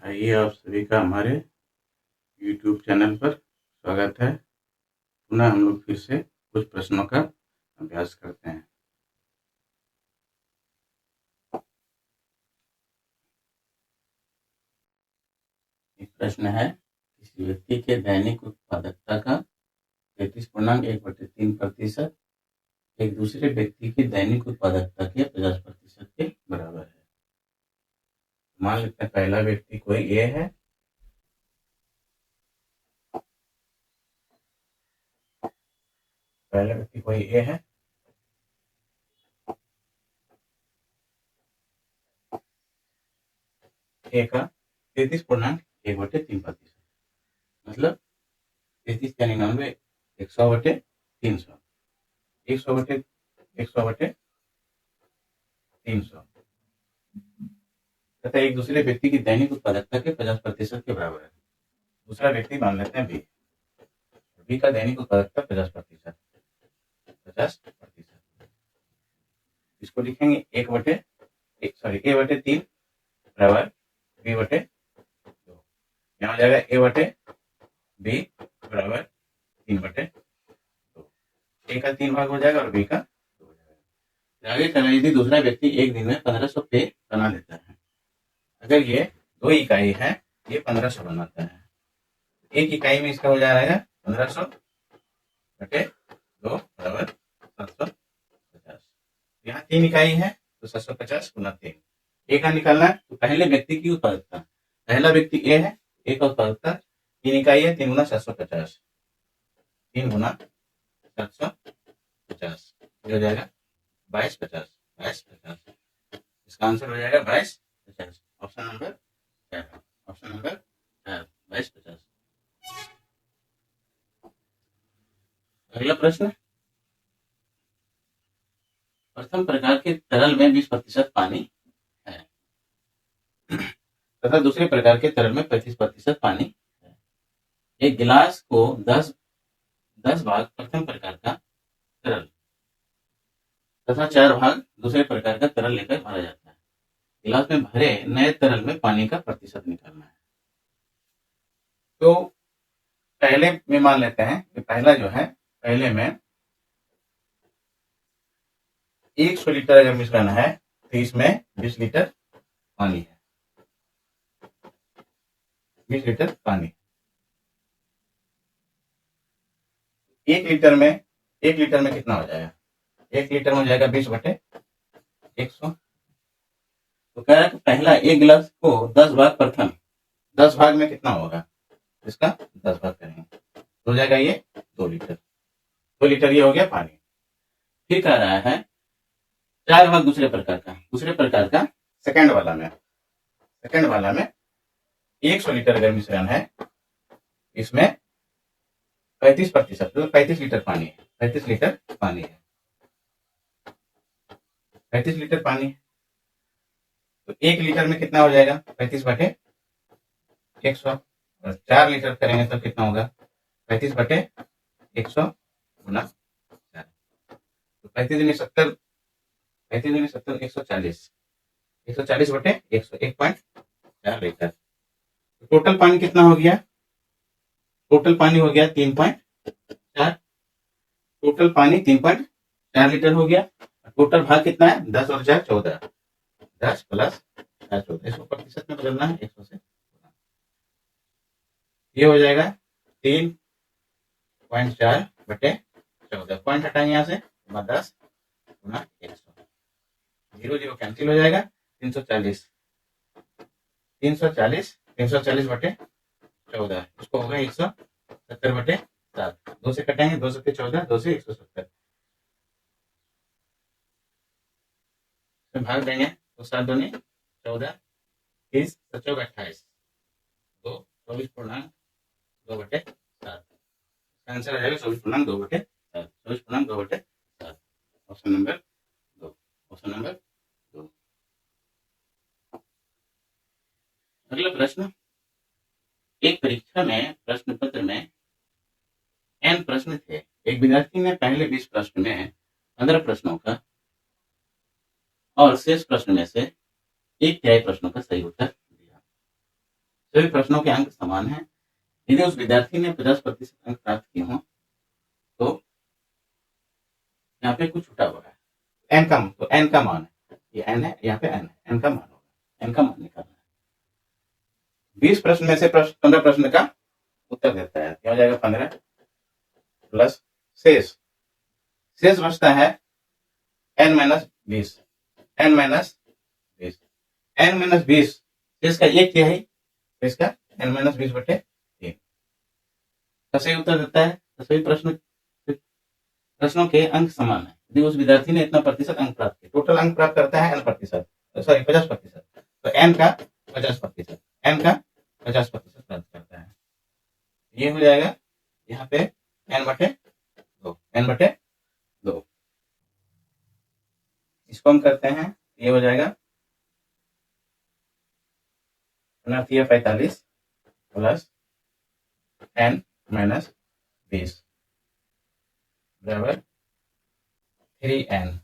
आइए आप सभी का हमारे YouTube चैनल पर स्वागत है। पुनः हम लोग फिर से कुछ प्रश्नों का अभ्यास करते हैं। एक प्रश्न है, किसी व्यक्ति के दैनिक उत्पादकता का 33.1/3% एक दूसरे व्यक्ति की दैनिक उत्पादकता के 50% के बराबर है। मान लेते हैं पहला व्यक्ति कोई ए है, पहला व्यक्ति कोई ए है, ए का 33.1/3%, मतलब 33 का 99, 100/300, 100/300 तथा एक दूसरे व्यक्ति की दैनिक उत्पादकता के 50% के बराबर है। दूसरा व्यक्ति मान लेते हैं बी का दैनिक उत्पादकता 50%, इसको लिखेंगे ए बटे 3 बराबर बी बटे 2। यहाँ हो जाएगा ए बटे बी बराबर 3/2। ए का 3 भाग हो जाएगा और बी का 2 हो जाएगा। आगे चला, यदि दूसरा व्यक्ति एक दिन में 1500 पेय बना लेता है, अगर ये 2 इकाई है, ये 1500 बनाता है, एक इकाई में इसका हो जाएगा 1500 बटे 2 बराबर 750। यहाँ 3 इकाई है तो 750 गुना 3। ए का निकालना है तो पहले व्यक्ति की उत्पादकता, पहला व्यक्ति ए है, ए का उत्पादकता 3 इकाई है, 3 गुना 750, 3 गुना 750 हो जाएगा 2250। इसका आंसर हो जाएगा 2250। Option number 2250। अगला प्रश्न, प्रथम प्रकार के तरल में 20% पानी है तथा दूसरे प्रकार के तरल में 35% पानी है। एक गिलास को 10 भाग प्रथम प्रकार का तरल तथा 4 भाग दूसरे प्रकार का तरल लेकर भरा जाता है। गिलास में भरे नए तरल में पानी का प्रतिशत निकालना है। तो पहले में मान लेते हैं कि पहला जो है, पहले में 100 लीटर अगर मिश्रण है तो इसमें 20 लीटर पानी है, 20 लीटर पानी। 1 लीटर में कितना हो जाएगा? 1 लीटर में हो जाएगा 20/100। तो कह रहा है कि पहला एक गिलास को 10 भाग प्रथम, 10 भाग में कितना होगा? इसका 10 भाग करेंगे तो हो जाएगा ये 2 लीटर। 2 लीटर ये हो गया पानी। फिर कह रहा है 4 भाग दूसरे प्रकार का सेकंड वाला में 100 लीटर अगर मिश्रण है, इसमें 35% तो 35 लीटर पानी है, 35 लीटर पानी है, 35 लीटर पानी। तो 1 लीटर में कितना हो जाएगा? 35/100। और 4 लीटर करेंगे तो कितना होगा? 35/100 गुना 4। तो 35 में 70, 140, 140/100, 1.4 लीटर। तो टोटल पानी कितना हो गया? टोटल पानी हो गया 3.4। टोटल पानी 3.4 लीटर हो गया। टोटल भाग कितना है? 10 और 4 14, 10 प्लस 4 14। इसको प्रतिशत में बदलना है 100 से। ये हो जाएगा 3.4/14। पॉइंट हटाएंगे यहाँ से, 10 गुना 100, 0 0 कैंसिल हो जाएगा। 340 340/14, इसको होगा 170/7। 2 से कटेंगे, 2 से 14, 2 से 170 भाग देंगे तो 7 दूनी 14, 30 7 28, 2 24.2/7। आंसर आ जाएगा 24.2/7, 24.2/7। Option number 2। अगला प्रश्न, एक परीक्षा में प्रश्न पत्र में n प्रश्न थे। एक विद्यार्थी ने पहले 20 प्रश्न में 15 प्रश्नों का और शेष प्रश्न में से 1/3 प्रश्नों का सही उत्तर दिया। सभी प्रश्नों के अंक समान हैं। यदि उस विद्यार्थी ने 50% अंक प्राप्त किए हों तो यहाँ पे कुछ छूटा हुआ है, एन का मान है, ये एन है, यहाँ पे एन है, एन का मान होगा, एन का मान निकालना है। 20 प्रश्न में से 15 प्रश्न का उत्तर देता है, क्या हो जाएगा 15 प्लस शेष बचता है n minus 20, n minus 20, n minus 20 शेष का 1/3, इसका n माइनस 20 बटे 3 का सही उत्तर देता है। तो सभी प्रश्नों के अंक समान है। यदि उस विद्यार्थी ने इतना प्रतिशत अंक प्राप्त किया, टोटल अंक प्राप्त करता है n प्रतिशत, सॉरी 50%, तो n का 50%, n का 50% प्राप्त करता है। ये हो जाएगा यहाँ पे n बटे 2। इसको हम करते हैं, ये हो जाएगा 45 प्लस n माइनस 20 बराबर 3n,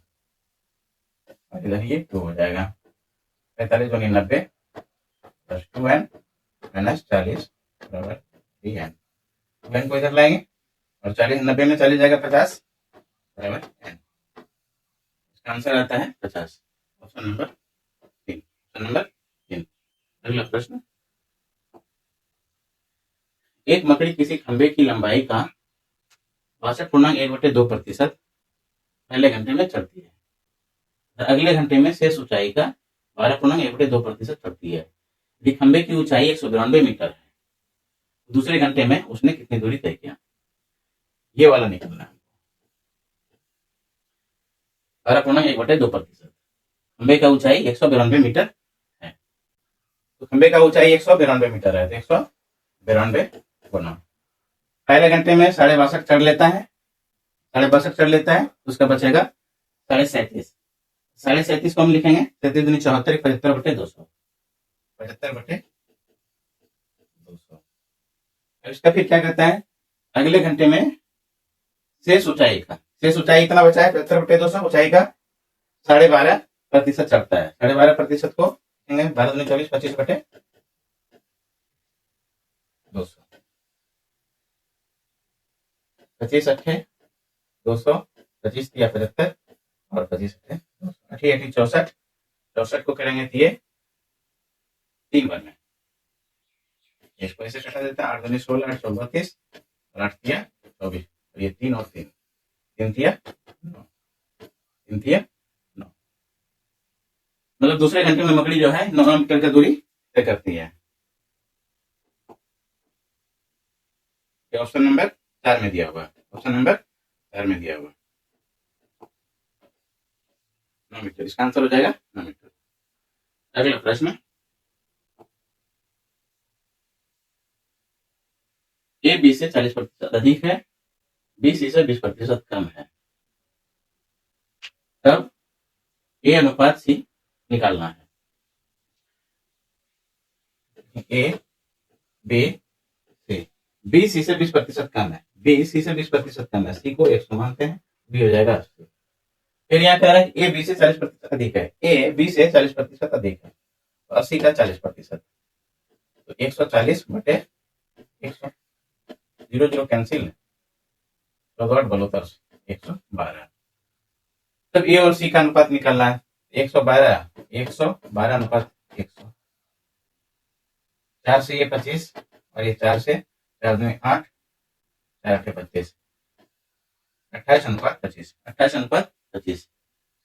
और इधर ये 2 हो जाएगा, 45 दूनी 90 प्लस 2n माइनस 40 बराबर 3n। 2n को इधर लाएंगे और 40 90 में 40 जाएगा 50 बराबर n। इसका आंसर आता है 50, ऑप्शन नंबर 3। अगला प्रश्न, एक मकड़ी किसी खंभे की लंबाई का 62.1/2% पहले घंटे में चढ़ती है, अगले घंटे में शेष ऊंचाई का 12.1/2% चढ़ती है। यदि खंभे की ऊंचाई 192 मीटर है, दूसरे घंटे में उसने कितनी दूरी तय किया, ये वाला निकलना है। 12.1/2%, खंभे का ऊंचाई 192 मीटर है, तो खंभे का ऊंचाई 192 मीटर है, तो 192 गुना पहले घंटे में 62.5 चढ़ लेता है, 62.5 चढ़ लेता है, उसका बचेगा 37.5 को हम लिखेंगे 37 दूनी 74, 75/200, 75/200। इसका फिर क्या करता है, अगले घंटे में शेष ऊंचाई इतना बचा है 75/200, ऊंचाई का 12.5% चढ़ता है, 12.5% को 12 दूनी 24, 25/200, 25 8 200, 25 या 75 और 25 8 200, 64 को करेंगे तो ये 3 बार में, इसको ऐसे कटा देता है, 8 दूनी 16, 8 16 32 और 8 तिया 24, और ये 3 और 3 तिया 9, मतलब दूसरे घंटे में मकड़ी जो है 9 मीटर की दूरी तय करती है। ऑप्शन नंबर 4 में दिया हुआ, ऑप्शन नंबर 4 में दिया हुआ 9 मीटर, इसका आंसर हो जाएगा 9 मीटर। अगला प्रश्न, ए बी से 40% अधिक है, बी सी से 20% कम है, तब ए अनुपात सी निकालना है। A B C, B C से 20% कम है, बी सी से 20% कम है, सी को 100 मानते हैं, बी हो जाएगा 80। फिर यहाँ कह रहा है ए बी से 40% अधिक है, ए बी से 40% अधिक है, तो 80 का 40%, तो 140 बटे 100, 0 0 कैंसिल, 112। तब ए और सी का अनुपात निकालना है, 112 अनुपात 100, 4 से ये 25 और ये 4 से 4 में 8, 4 8 25, 28 अनुपात 25, 28 अनुपात 25,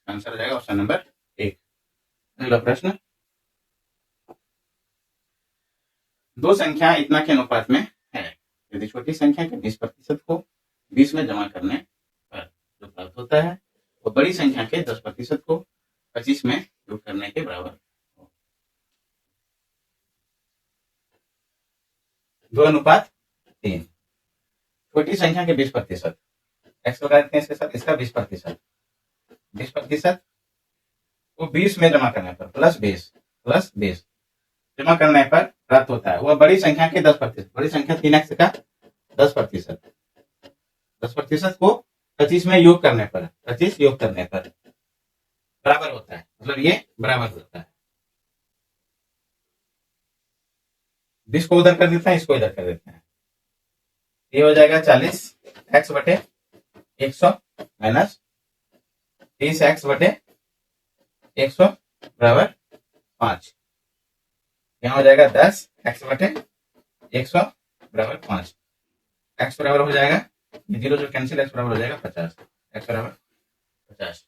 आंसर हो जाएगा ऑप्शन नंबर 1। अगला प्रश्न, दो संख्या इतना के अनुपात में है, यदि छोटी संख्या के 20% को 20 में जमा करने पर जो प्राप्त होता है वो बड़ी संख्या के 10% को 25 में योग करने के बराबर हो। 2:3, छोटी संख्या के 20%, एक्स लगा देते हैं इसके साथ, इसका 20% को 20 में जमा करने पर प्लस 20 जमा करने पर प्राप्त होता है वह बड़ी संख्या के 10%, बड़ी संख्या 3x का 10% को 25 में योग करने पर, 25 योग करने पर बराबर होता है, मतलब ये बराबर होता है 20 को उधर कर देते हैं, इसको इधर कर देते हैं। ये हो जाएगा 40 एक्स बटे 100 माइनस 30 एक्स बटे 100 बराबर 5। यहाँ हो जाएगा 10 एक्स बटे 100 बराबर 5। एक्स बराबर हो जाएगा, ये 0 जो कैंसिल, एक्स बराबर हो जाएगा 50। एक्स बराबर 50।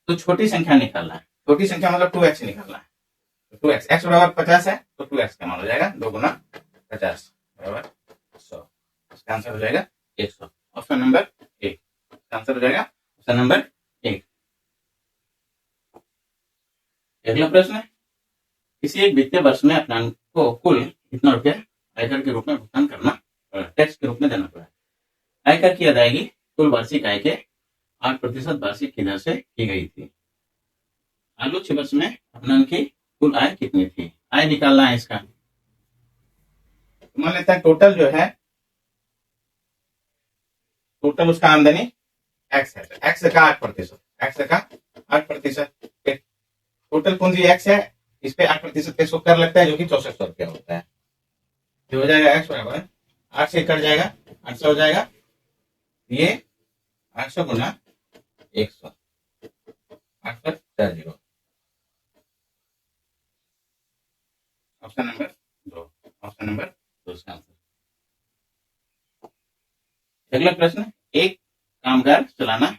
तो छोटी संख्या निकालना है, छोटी संख्या मतलब 2x निकालना है। तो 2x, एक्स बराबर 50 है तो 2x का मान हो जाएगा 2 गुना 50 बराबर 100। इसका आंसर हो जाएगा 100। ऑप्शन नंबर 1 इसका आंसर हो जाएगा, ऑप्शन नंबर 1। अगला प्रश्न है, किसी एक वित्तीय वर्ष में अपना को कुल कितना रुपया आयकर के रूप में भुगतान करना, टैक्स के रूप में देना पड़ा। आयकर की अदायगी कुल वार्षिक आय के 8% वार्षिक की दर से की गई थी। आलोच्य वर्ष में अपना की कुल आय कितनी थी, आय निकालना है इसका। मान लेते हैं टोटल जो है, टोटल उसका आमदनी एक्स है, एक्स का 8%, एक्स का 8%, टोटल पूंजी एक्स है, इस पे 8% पे कर लगता है जो कि 6400 रुपया होता है। जो हो जाएगा एक्स बराबर 8 से कट जाएगा 800 हो जाएगा, ये 800 गुना 100, 8 पर 40। ऑप्शन नंबर 2, ऑप्शन नंबर 2 का आंसर। अगला प्रश्न, एक कामगार सालाना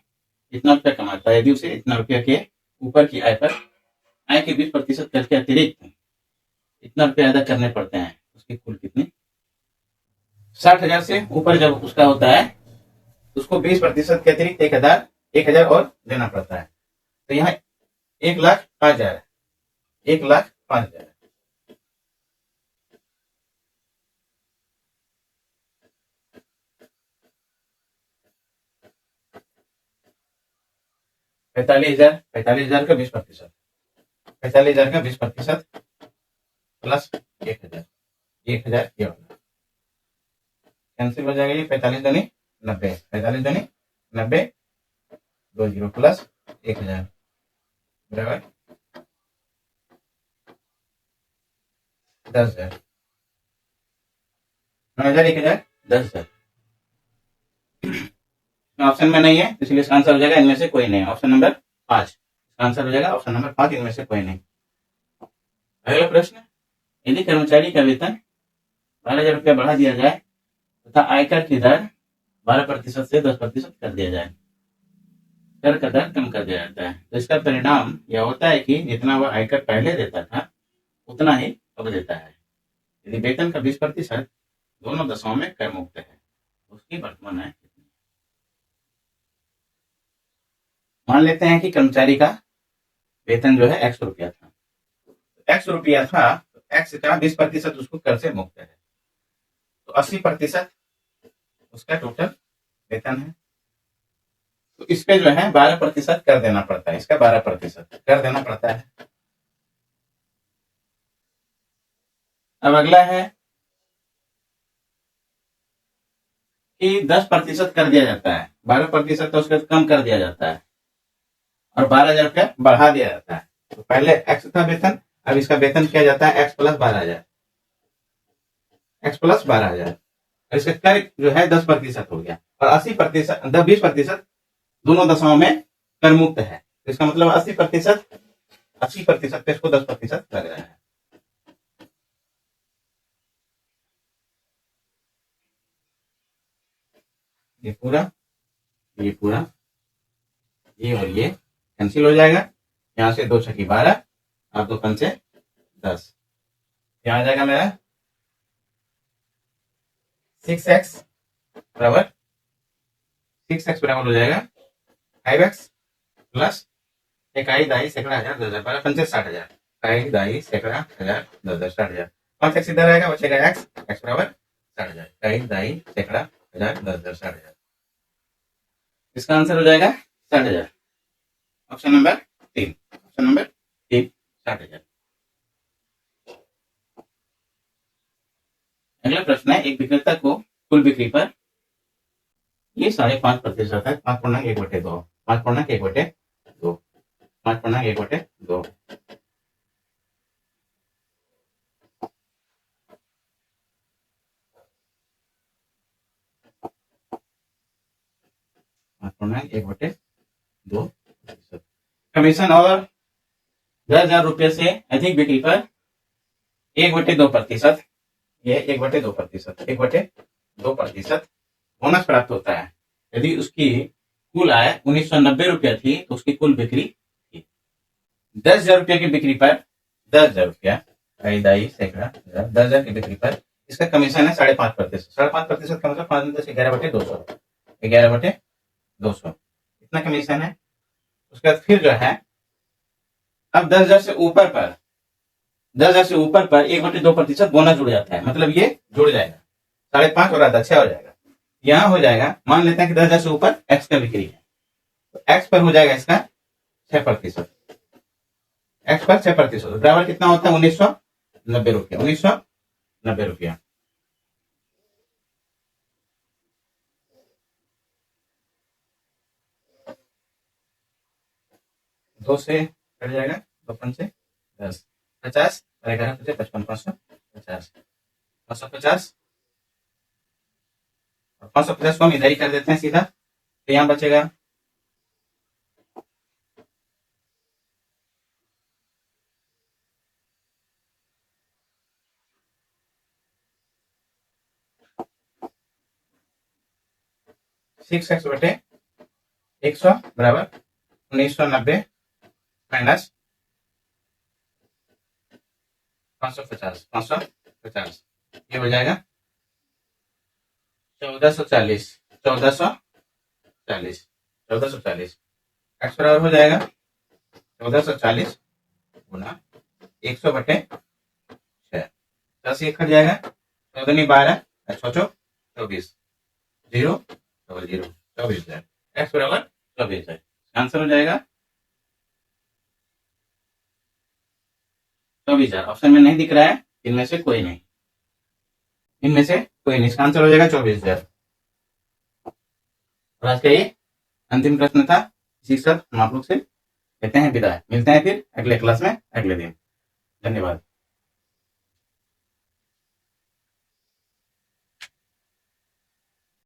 इतना रुपया कमाता है, यदि उसे इतना रुपया के ऊपर की आय पर आय के 20% कर के अतिरिक्त इतना रुपया अदा करने पड़ते हैं, उसकी कुल कितनी। 60,000 से ऊपर जब उसका होता है उसको 20% के अतिरिक्त 1,000 और देना पड़ता है। तो यहाँ 1,05,000 है, 1,05,000 है। पैंतालीस हजार का 20%, 45,000 का 20% प्लस 1,000, 1,000 ये वाला कैंसिल हो जाएगा। ये 45 दूनी 90, 45 दूनी 90, 20 प्लस 1,000 बराबर 10,000, 9,000, 1,000, 10,000। ऑप्शन में नहीं है इसलिए इसका आंसर हो जाएगा इनमें से कोई नहीं, ऑप्शन नंबर 5 इसका आंसर हो जाएगा, ऑप्शन नंबर 5 इनमें से कोई नहीं। अगला प्रश्न, यदि कर्मचारी का वेतन 12,000 रुपया बढ़ा दिया जाए तथा आयकर की दर 12% से 10% कर दिया जाए, कर का दर कम कर दिया जाता है, तो इसका परिणाम यह होता है कि जितना वह आयकर पहले देता था उतना ही अब देता है। यदि वेतन का 20% दोनों दशाओं में कर मुक्त है, उसकी वर्तमान आय कितनी। मान लेते हैं कि कर्मचारी का वेतन जो है 100 रुपया था, 100 रुपया था, तो एक्स का 20% उसको कर से मुक्त है, तो 80% उसका टोटल वेतन है। तो इस पे जो है 12% कर देना पड़ता है, इसका 12% कर देना पड़ता है। अब अगला है कि 10% कर दिया जाता है, 12% तो उसका कम कर दिया जाता है और 12,000 रुपया बढ़ा दिया जाता है। तो पहले एक्स था वेतन, अब इसका वेतन किया जाता है एक्स प्लस 12,000, एक्स प्लस 12,000, इसका कर जो है 10% हो गया और 80%, 20% दोनों दशाओं में कर मुक्त है, तो इसका मतलब 80% पे इसको 10% लग रहा है। ये पूरा ये और ये कैंसिल हो जाएगा, यहां से 2 छकी 12 और 2 पंचे 10, यहां आ जाएगा मेरा 6x बराबर 6x बराबर हो जाएगा 5x प्लस इकाई दाई सैकड़ा हजार 10,000, 12 पंचे 60,000, इकाई दाई सैकड़ा हजार 10,000, 60,000, 5x इधर आएगा, बचेगा x, x बराबर 60,000, इकाई दाई सैकड़ा हजार 10,000, 60,000। इसका आंसर हो जाएगा 60,000, ऑप्शन नंबर 3, ऑप्शन नंबर 3 60,000। अगला प्रश्न है, एक विक्रेता को कुल बिक्री पर ये 5.5% है, 5.1/2, 5.1/2, 5.1/2, पूर्णांक 1/2 प्रतिशत। कमीशन और 10,000 रुपये से अधिक बिक्री पर 1/2 प्रतिशत, यह 1/2 प्रतिशत, 1/2 प्रतिशत बोनस प्राप्त होता है यदि उसकी कुल आय 1990 रुपया थी तो उसकी कुल बिक्री थी 10,000 रुपये की बिक्री पर 10,000 रुपया, सैकड़ा, 10,000 की बिक्री पर इसका कमीशन है 5.5%। 5.5% का मतलब 5 10 11/200, 11/200 इतना कमीशन है। उसके बाद फिर जो है अब 10,000 से ऊपर पर 1/2% बोनस जुड़ जाता है, मतलब ये जुड़ जाएगा 5.5 और आधा 6 हो जाएगा। यहाँ हो जाएगा, मान लेते हैं कि 10,000 से ऊपर एक्स का बिक्री है तो एक्स पर हो जाएगा इसका 6%, एक्स पर 6%, बराबर कितना होता है 1990 रुपया, 1990 रुपया। दो से कट जाएगा, 2 पंचे 10, 50 और 11 पंचे 55, 550, 550 और 550 को हम इधर ही कर देते हैं सीधा, तो यहाँ बचेगा 6x/100 बराबर 1990 माइनस 550, ये हो जाएगा 1440, 1440 एक्स बराबर हो जाएगा 1440 गुना 100/6, 10 ये कट जाएगा, 14 12 6 24 0 0 24,000, एक्स बराबर 24,000। आंसर हो जाएगा 24,000। ऑप्शन में नहीं दिख रहा है, इनमें से कोई नहीं, इसका आंसर हो जाएगा 24,000। और आज का ये अंतिम प्रश्न था। इसी के साथ हम आप लोग से कहते हैं विदाई, मिलते हैं फिर अगले क्लास में अगले दिन। धन्यवाद।